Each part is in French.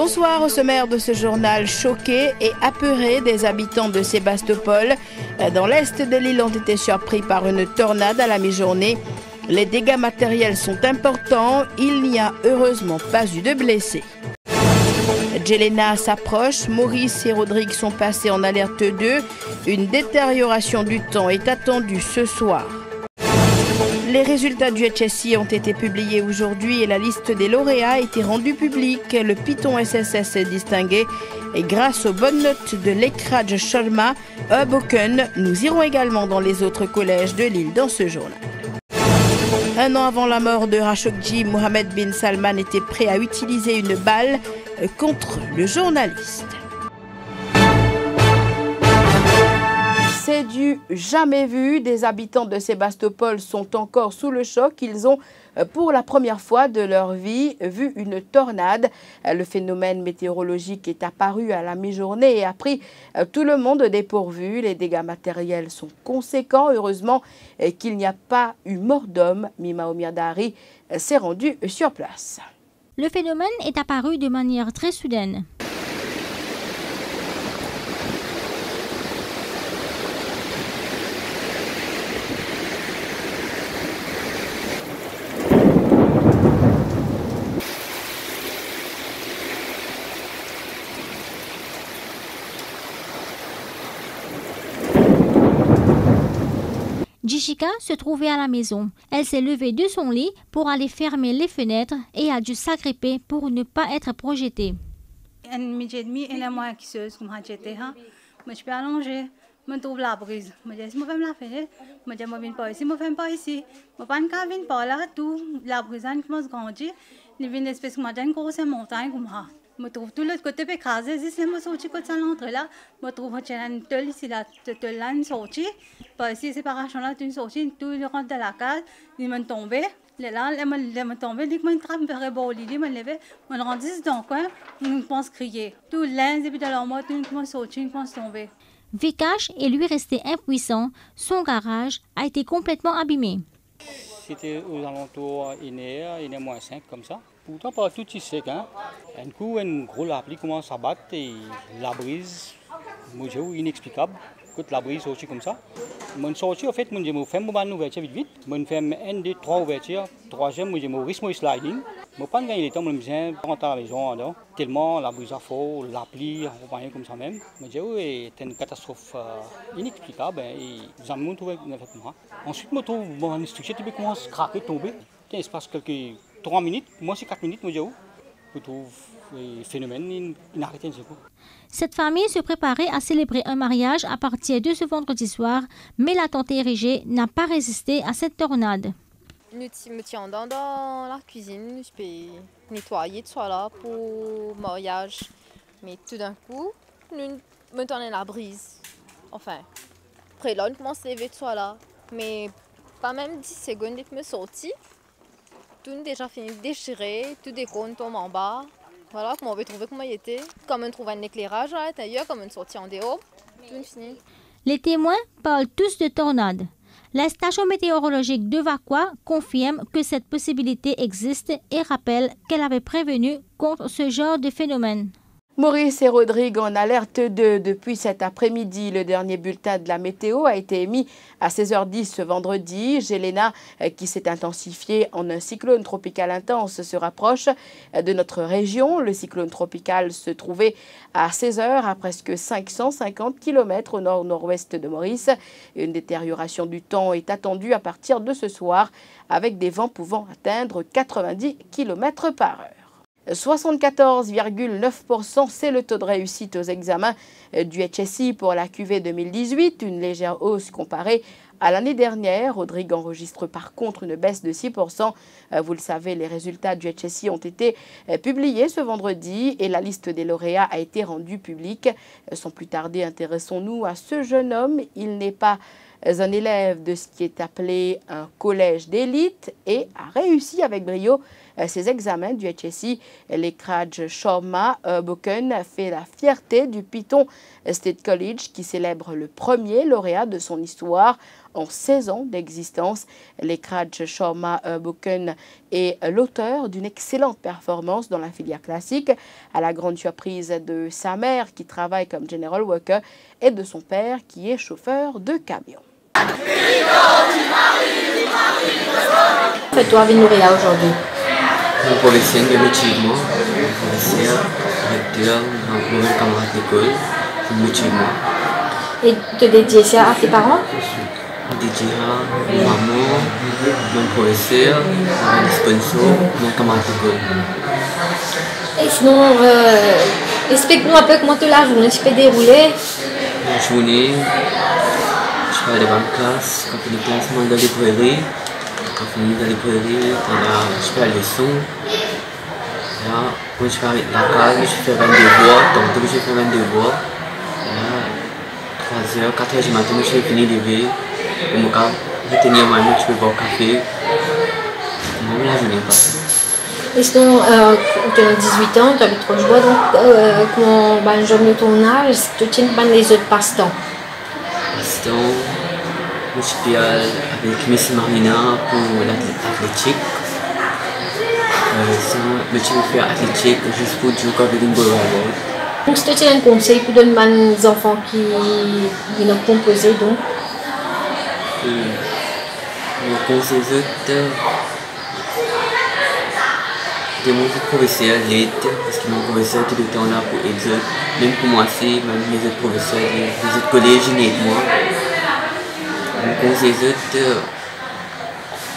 Bonsoir. Au sommaire de ce journal, choqués et apeurés, des habitants de Sébastopol dans l'est de l'île ont été surpris par une tornade à la mi-journée. Les dégâts matériels sont importants, il n'y a heureusement pas eu de blessés. Jelena s'approche, Maurice et Rodrigue sont passés en alerte 2. Une détérioration du temps est attendue ce soir. Les résultats du HSI ont été publiés aujourd'hui et la liste des lauréats a été rendue publique. Le Python SSS est distingué et grâce aux bonnes notes de l'Ekraj Sharma, Hoboken, nous irons également dans les autres collèges de l'île dans ce journal. Un an avant la mort de Khashoggi, Mohammed bin Salman était prêt à utiliser une balle contre le journaliste. C'est du jamais vu. Des habitants de Sébastopol sont encore sous le choc. Ils ont, pour la première fois de leur vie, vu une tornade. Le phénomène météorologique est apparu à la mi-journée et a pris tout le monde dépourvu. Les dégâts matériels sont conséquents. Heureusement qu'il n'y a pas eu mort d'homme. Mima Omirdari s'est rendue sur place. Le phénomène est apparu de manière très soudaine. Jishika se trouvait à la maison. Elle s'est levée de son lit pour aller fermer les fenêtres et a dû s'agripper pour ne pas être projetée. Je suis allongée, je trouve la brise. Je dis, je vais me la fenêtre. Je dis, je ne viens pas ici. Je ne viens pas là, tout. La brise commence à grandir. Il y a une espèce de grosse montagne. Je trouve tout l'autre côté écrasé. Si je suis côté de l'entrée là, je trouve que une telle ici, là, une sortie. Par ici, séparation là, une sortie, tout le rentre de la case, il m'a tombé. Là, il m'a tombé, il m'a trappé vers le bord, il m'a levé, je me rendis dans le coin, je pense crier. Tout l'un, et puis de leur mot, tout le monde sorti, il pense tomber. Vikash est lui resté impuissant. Son garage a été complètement abîmé. C'était aux alentours moins 5 comme ça. Pourtant, pas tout sec. Hein. Un coup, une grosse pluie commence à battre et la brise, inexplicable. Quand la brise sortit comme ça. Mon sorti, en fait, je me fais une ouverture vite. Je fais 1, 2, 3 ouvertures. Troisième, je me risque mon sliding. Je ne peux pas gagner le temps, je me viens rentrer à la maison. Tellement la brise a fort, la pluie, comme ça même. Je me dis, oui, c'est une catastrophe inexplicable. Et j'en ai trouvé une affaire pour moi. Ensuite, je me trouve mon structure qui commence à craquer, tomber. Il se passe quelques 3 minutes, moi c'est 4 minutes, je trouve le phénomène inarrêté. Cette famille se préparait à célébrer un mariage à partir de ce vendredi soir, mais la tente érigée n'a pas résisté à cette tornade. Nous me tiens dans la cuisine, je peux nettoyer tout ça là pour le mariage. Mais tout d'un coup, nous me tournons la brise. Enfin, après là, on commence à lever tout ça là. Mais pas même 10 secondes que je me sorti. Tout est déjà fini de déchirer, tout déconne tombe en bas. Voilà comment on veut trouver comment il était. Comme on trouve un éclairage à l'intérieur, comme on sortit en dehors, tout est fini. Les témoins parlent tous de tornades. La station météorologique de Vakwa confirme que cette possibilité existe et rappelle qu'elle avait prévenu contre ce genre de phénomène. Maurice et Rodrigue en alerte 2 depuis cet après-midi. Le dernier bulletin de la météo a été émis à 16h10 ce vendredi. Jelena, qui s'est intensifié en un cyclone tropical intense, se rapproche de notre région. Le cyclone tropical se trouvait à 16h à presque 550 km au nord-nord-ouest de Maurice. Une détérioration du temps est attendue à partir de ce soir avec des vents pouvant atteindre 90 km par heure. 74,9%, c'est le taux de réussite aux examens du HSI pour la QV 2018, une légère hausse comparée à l'année dernière. Rodrigue enregistre par contre une baisse de 6%. Vous le savez, les résultats du HSI ont été publiés ce vendredi et la liste des lauréats a été rendue publique. Sans plus tarder, intéressons-nous à ce jeune homme. Il n'est pas un élève de ce qui est appelé un collège d'élite et a réussi avec brio ses examens du HSI. Lekraj Sharma Boken fait la fierté du Piton State College qui célèbre le premier lauréat de son histoire en 16 ans d'existence. Lekraj Sharma Boken est l'auteur d'une excellente performance dans la filière classique, à la grande surprise de sa mère qui travaille comme general worker et de son père qui est chauffeur de camion. Fais-toi une lauréat aujourd'hui. Mon professeur de motivement, professeur, recteur, un mauvais camarade d'école, motivement. Et te dédier ça à tes parents? Dédié à maman, mon professeur, mon sponsor, mon camarade d'école. Et sinon, explique-nous un peu comment la journée se fait dérouler. La journée, je vais aller dans la classe, quand on est classement dans la librairie. Quand on est dans la librairie, je fais la leçon. Là, quand je fais la case, je fais 22 devoirs. Donc, je fais 22 devoirs. Là, 3h, 4h du matin, je vais finir de lever. Je vais tenir ma main, je vais boire au café. Et la journée passe. Et sinon, tu as 18 ans, tu habites Rochebois, donc comment un job de ton âge, tu tiens les autres passe-temps? Passe-temps, je suis avec Miss Marina pour l'athlétique. Je vais faire l'athlétique juste pour jouer avec une bonne balle. Donc, si tu as un conseil pour donner aux enfants qui ont composé, donc mon conseil est de mon professeur l'aide, parce que mon professeur tout le temps là pour aider, même pour moi aussi, même les autres professeurs, les autres collèges, ils aident moi. Mon conseil est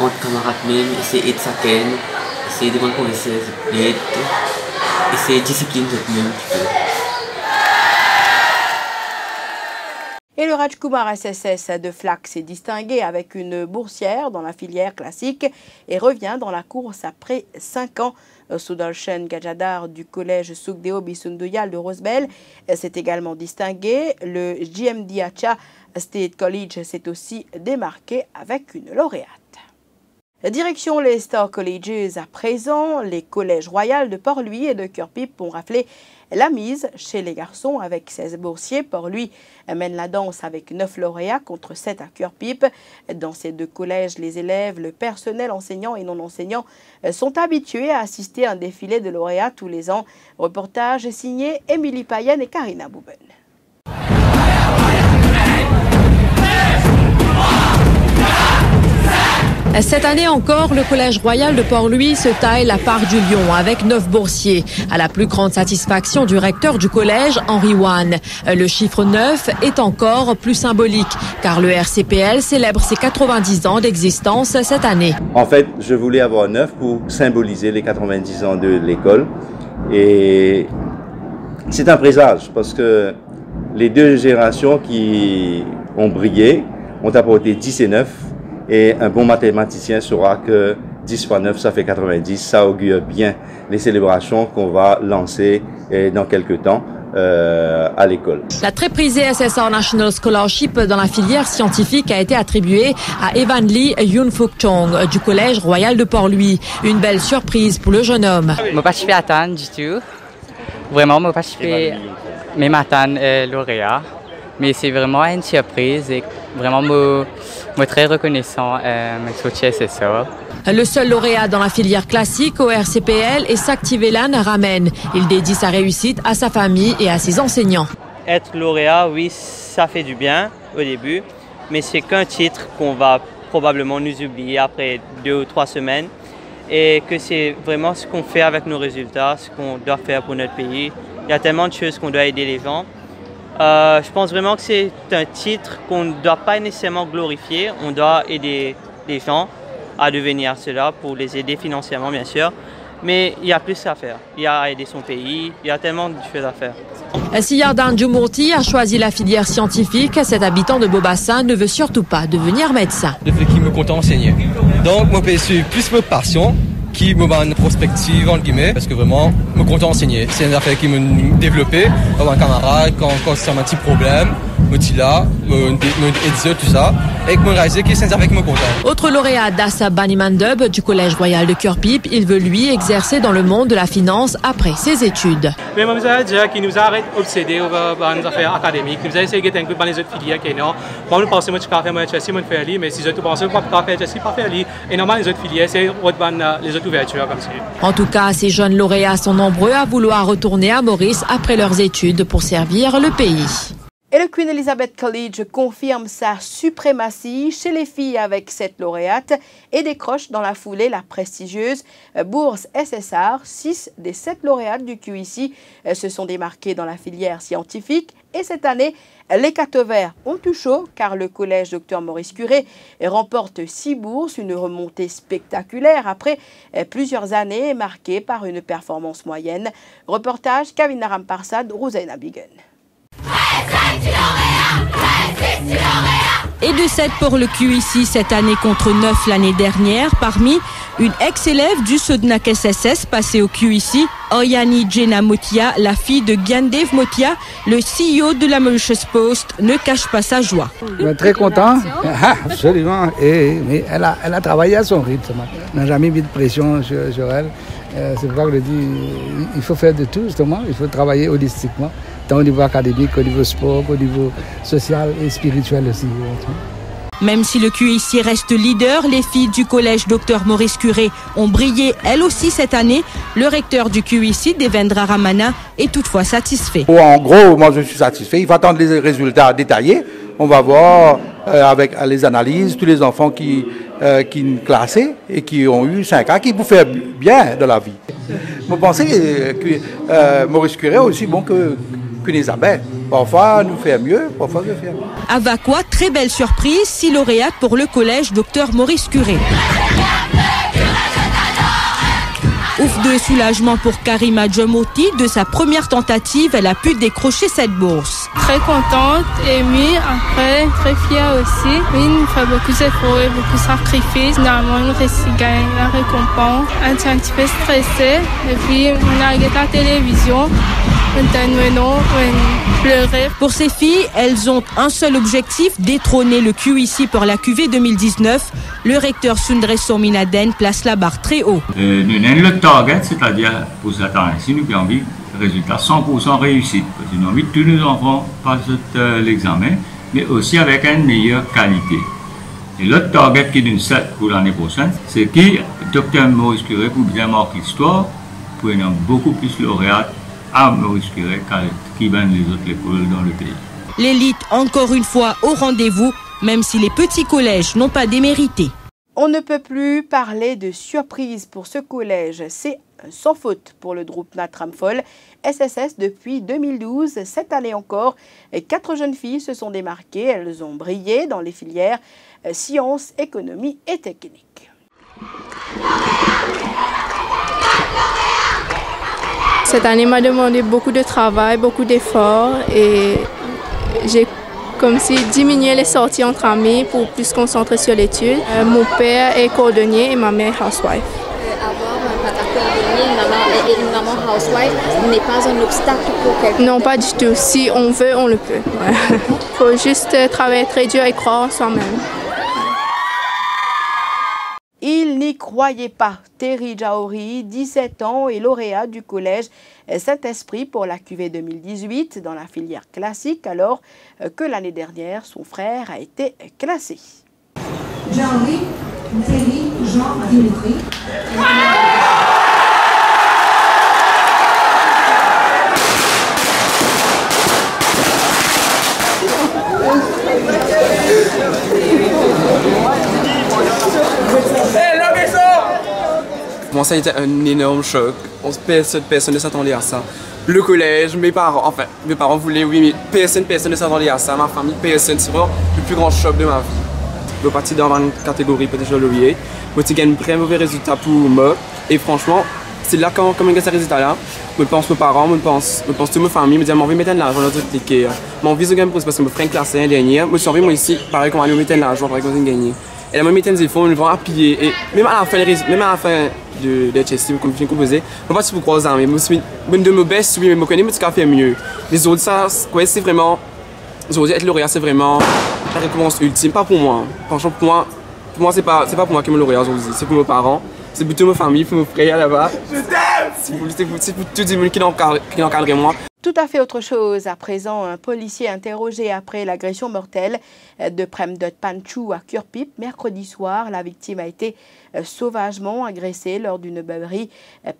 entre camarades même, essayer d'aider sa canne, essayer de mon professeur l'aide, essayer de discipliner même un petit peu. Et le Rajkumar SSS de Flac s'est distingué avec une boursière dans la filière classique et revient dans la course après 5 ans. Sudarshan Gajadhar du collège Sukhdeo Bisunduyal de Rosebel s'est également distingué. Le JMDH State College s'est aussi démarqué avec une lauréate. Direction les Star Colleges à présent, les collèges royaux de Port-Louis et de Cœur-Pipe ont raflé la mise chez les garçons avec 16 boursiers. Port-Louis mène la danse avec 9 lauréats contre 7 à Cœur-Pipe. Dans ces deux collèges, les élèves, le personnel enseignant et non enseignant sont habitués à assister à un défilé de lauréats tous les ans. Reportage signé Émilie Payenne et Karina Bouben. Cette année encore, le Collège royal de Port-Louis se taille la part du lion avec 9 boursiers, à la plus grande satisfaction du recteur du collège, Henri Wan. Le chiffre 9 est encore plus symbolique, car le RCPL célèbre ses 90 ans d'existence cette année. En fait, je voulais avoir 9 pour symboliser les 90 ans de l'école. Et c'est un présage, parce que les deux générations qui ont brillé ont apporté 10 et 9. Et un bon mathématicien saura que 10 fois 9, ça fait 90. Ça augure bien les célébrations qu'on va lancer dans quelques temps à l'école. La très prisée SSR National Scholarship dans la filière scientifique a été attribuée à Evan Lee Yoon Fook Chong du Collège royal de Port-Louis. Une belle surprise pour le jeune homme. Je ne me suis pas attendre du tout. Vraiment, je ne me suis pas même attendre lauréat. Mais c'est vraiment une surprise et vraiment, je suis très reconnaissant de ce SSR. Le seul lauréat dans la filière classique au RCPL est Saktivelan Ramen. Il dédie sa réussite à sa famille et à ses enseignants. Être lauréat, oui, ça fait du bien au début, mais c'est qu'un titre qu'on va probablement nous oublier après 2 ou 3 semaines. Et que c'est vraiment ce qu'on fait avec nos résultats, ce qu'on doit faire pour notre pays. Il y a tellement de choses qu'on doit aider les gens. Je pense vraiment que c'est un titre qu'on ne doit pas nécessairement glorifier. On doit aider les gens à devenir cela pour les aider financièrement, bien sûr. Mais il y a plus à faire. Il y a à aider son pays. Il y a tellement de choses à faire. Siyardan Djumurti a choisi la filière scientifique. Cet habitant de Beaubassin ne veut surtout pas devenir médecin. Le fait qu'il me compte enseigner. Donc, moi, je suis plus ma passion. qui me donne une perspective, entre guillemets, parce que vraiment, je me compte enseigner. C'est une affaire qui me développer, avoir un camarade, quand c'est un petit problème, me dit là, me dire tout ça, et me réaliser que c'est une affaire qui me compte. Autre lauréat Dassa Banimandub du Collège Royal de Cœur-Pipe, il veut lui exercer dans le monde de la finance après ses études. Mais moi, je veux dire qu'il nous arrête obsédés par les affaires académiques. Nous avons essayé de inclure dans les autres filières qui non. Moi, nous pensons que je peux faire mon Chelsea, mon faire mais si je pense que je peux faire Chelsea, pas faire et normalement les autres filières, c'est les autres ouvertures comme ça. En tout cas, ces jeunes lauréats sont nombreux à vouloir retourner à Maurice après leurs études pour servir le pays. Et le Queen Elizabeth College confirme sa suprématie chez les filles avec 7 lauréates et décroche dans la foulée la prestigieuse bourse SSR. 6 des 7 lauréates du QEC se sont démarquées dans la filière scientifique. Et cette année, les Cateverts ont eu chaud car le collège Dr Maurice Curé remporte 6 bourses, une remontée spectaculaire après plusieurs années marquées par une performance moyenne. Reportage Kavina Ramparsad, Rouzaina Bigen. Et de 7 pour le QEC cette année contre 9 l'année dernière. Parmi une ex-élève du Sodnak SSS passée au QEC, Oyani Jena Motia, la fille de Gyandev Motia, le CEO de la Mauritius Post, ne cache pas sa joie. Je suis très content, absolument. Mais elle a travaillé à son rythme. On n'a jamais mis de pression sur elle. C'est pour ça que je dis il faut faire de tout, justement. Il faut travailler holistiquement, tant au niveau académique, au niveau sport, au niveau social et spirituel aussi. Même si le QEC reste leader, les filles du collège Dr Maurice Curé ont brillé elles aussi cette année. Le recteur du QEC, Devendra Ramana, est toutefois satisfait. En gros, moi je suis satisfait. Il faut attendre les résultats détaillés. On va voir avec les analyses, tous les enfants qui classés et qui ont eu 5 ans, qui vous faire bien dans la vie. Vous pensez que Maurice Curé est aussi bon qu'Elisabeth. Parfois, nous fait mieux, parfois, nous fait mieux. À Vaqua, très belle surprise, 6 lauréates pour le collège Dr Maurice Curé. Ouf de soulagement pour Karima Djomoti. De sa première tentative, elle a pu décrocher cette bourse. Très contente, émue, après très fière aussi. Oui, nous fait beaucoup d'efforts et beaucoup de sacrifices. Finalement, nous gagnons la récompense. On était un petit peu stressé. Et puis, on a regardé la télévision. Pour ces filles, elles ont un seul objectif, détrôner le QEC pour la QV 2019. Le recteur Sundre Sominaden place la barre très haut. Nous avons le target, c'est-à-dire pour cette année-ci, nous avons envie de résultat 100% réussite. Nous avons envie que tous nos enfants passent l'examen, mais aussi avec une meilleure qualité. Et l'autre target qui nous set pour l'année prochaine, c'est que Dr Maurice Curé, pour bien marquer l'histoire, pour avoir beaucoup plus de lauréats à Maurice Curé qui viennent les autres écoles dans le pays. L'élite, encore une fois, au rendez-vous, même si les petits collèges n'ont pas démérité. On ne peut plus parler de surprise pour ce collège. C'est sans faute pour le groupe Natramfol SSS depuis 2012. Cette année encore, 4 jeunes filles se sont démarquées. Elles ont brillé dans les filières sciences, économie et technique. Cette année m'a demandé beaucoup de travail, beaucoup d'efforts et j'ai comme si diminué les sorties entre amis pour plus se concentrer sur l'étude. Mon père est cordonnier et ma mère housewife. Avoir un papa cordonnier et une maman housewife n'est pas un obstacle pour quelqu'un? Non, pas du tout. Si on veut, on le peut. Il faut juste travailler très dur et croire en soi-même. Il n'y croyait pas. Terry Jaori, 17 ans et lauréat du collège Saint-Esprit pour la QV 2018 dans la filière classique, alors que l'année dernière, son frère a été classé. Jaori, Terry, Jean, Dimitri. Bon, ça a été un énorme choc. Personne ne s'attendait à ça. Le collège, mes parents voulaient, oui, mais personne ne s'attendait à ça. Ma famille, personne. C'est vraiment le plus grand choc de ma vie. Je suis parti dans une catégorie peut-être lauréat. J'ai gagné un très mauvais résultat pour moi. Et franchement, c'est là quand je gagne ce résultat-là. Je pense mes parents, je pense toute ma famille. Je me dis, j'ai envie de mettre de l'argent dans toute l'équipe. J'ai envie de gagner parce que je me ferai classé l'année dernière. Je suis envie, moi ici, pareil, qu'on va mettre de l'argent pour gagner. Et là, je me mets des efforts, je me vais appuyer. Et même à la fin de Chelsea, comme je composé. Je pas si pour croiser, mais de mes best, oui, mais je connais, mais tu as fait mieux. Les autres, ça, ouais, c'est vraiment. Aujourd'hui, être lauréat, c'est vraiment la récompense ultime. Pas pour moi. Franchement, pour moi, c'est pas pour moi qui me lauréat aujourd'hui. C'est pour mes parents, c'est pour toute ma famille, pour mes frères là-bas. Je t'aime! C'est pour tout le monde qui encadre moi. Tout à fait autre chose. À présent, un policier interrogé après l'agression mortelle de Premdot Panchou à Kurpip. Mercredi soir, la victime a été sauvagement agressée lors d'une beuverie.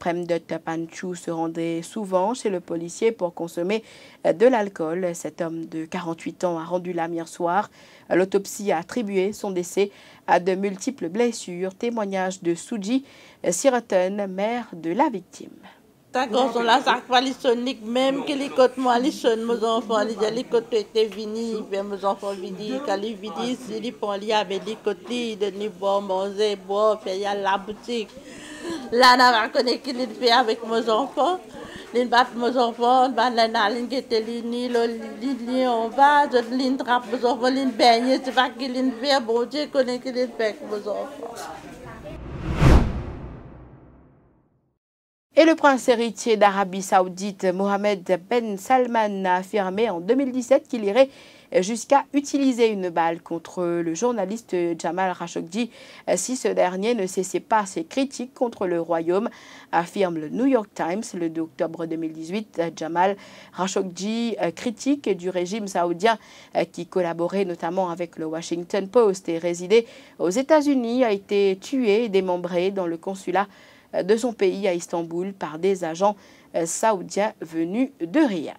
Premdot Panchou se rendait souvent chez le policier pour consommer de l'alcool. Cet homme de 48 ans a rendu l'âme hier soir. L'autopsie a attribué son décès à de multiples blessures. Témoignage de Suji Siroten, mère de la victime. Ta garçon là, ça va les sonique même que les côtes moi les sonne mes enfants les côtes étaient venus bien mes enfants vidi quand les vidi si les prend li avec les côtés de ni boire manger boire faire y a la boutique là on va connaître qu'il fait avec mes enfants les bat mes enfants ban la naline qui était ni li on va de l'in trappe mes enfants l'in baigne c'est pas qu'il l'in fait bon Dieu connaît qu'il fait mes enfants. Et le prince héritier d'Arabie Saoudite, Mohammed Ben Salman, a affirmé en 2017 qu'il irait jusqu'à utiliser une balle contre le journaliste Jamal Khashoggi si ce dernier ne cessait pas ses critiques contre le royaume, affirme le New York Times le 2 octobre 2018. Jamal Khashoggi, critique du régime saoudien qui collaborait notamment avec le Washington Post et résidait aux États-Unis, a été tué et démembré dans le consulat de son pays à Istanbul par des agents saoudiens venus de Riyad.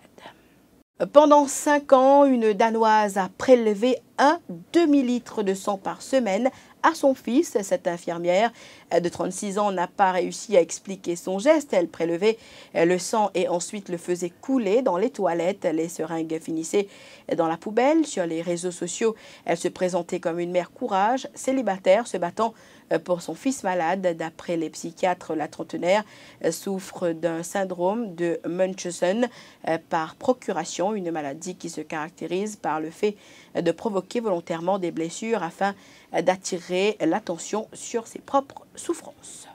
Pendant 5 ans, une Danoise a prélevé un demi-litre de sang par semaine à son fils. Cette infirmière de 36 ans n'a pas réussi à expliquer son geste. Elle prélevait le sang et ensuite le faisait couler dans les toilettes. Les seringues finissaient dans la poubelle. Sur les réseaux sociaux, elle se présentait comme une mère courage, célibataire, se battant pour son fils malade. D'après les psychiatres, la trentenaire souffre d'un syndrome de Munchausen par procuration, une maladie qui se caractérise par le fait de provoquer volontairement des blessures afin d'attirer l'attention sur ses propres souffrances.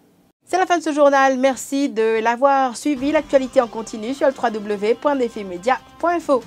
C'est la fin de ce journal. Merci de l'avoir suivi. L'actualité en continu sur le www.dfmedia.info.